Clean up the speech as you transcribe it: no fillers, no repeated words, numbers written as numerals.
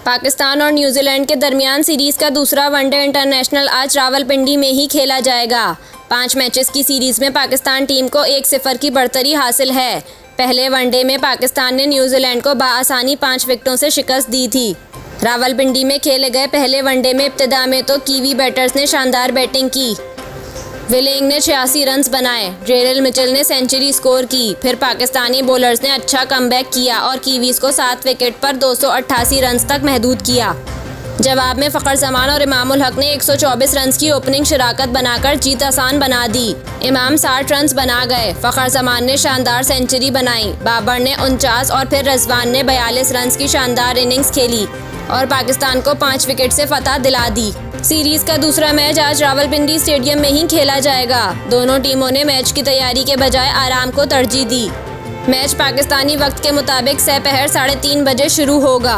पाकिस्तान और न्यूजीलैंड के दरमियान सीरीज़ का दूसरा वनडे इंटरनेशनल आज रावलपिंडी में ही खेला जाएगा। 5 मैचेस की सीरीज़ में पाकिस्तान टीम को 1-0 की बढ़तरी हासिल है। पहले वनडे में पाकिस्तान ने न्यूजीलैंड को बाआसानी 5 विकेटों से शिकस्त दी थी। रावलपिंडी में खेले गए पहले वनडे में इब्तिदा में तो कीवी बैटर्स ने शानदार बैटिंग की। विलिंग ने 86 रन्स बनाए, डेरिल मिचेल ने सेंचुरी स्कोर की। फिर पाकिस्तानी बॉलर्स ने अच्छा कमबैक किया और कीवीज़ को 7 विकेट पर 288 रन्स तक महदूद किया। जवाब में फ़खर जमान और इमामुल हक ने 124 रन्स की ओपनिंग शराकत बनाकर जीत आसान बना दी। इमाम 60 रन्स बना गए। फ़खर जमान ने शानदार सेंचुरी बनाई। बाबर ने 49 और फिर रिजवान ने 42 रन्स की शानदार इनिंग्स खेली और पाकिस्तान को 5 विकेट से फतह दिला दी। सीरीज़ का दूसरा मैच आज रावलपिंडी स्टेडियम में ही खेला जाएगा। दोनों टीमों ने मैच की तैयारी के बजाय आराम को तरजीह दी। मैच पाकिस्तानी वक्त के मुताबिक सपहर 3:30 बजे शुरू होगा।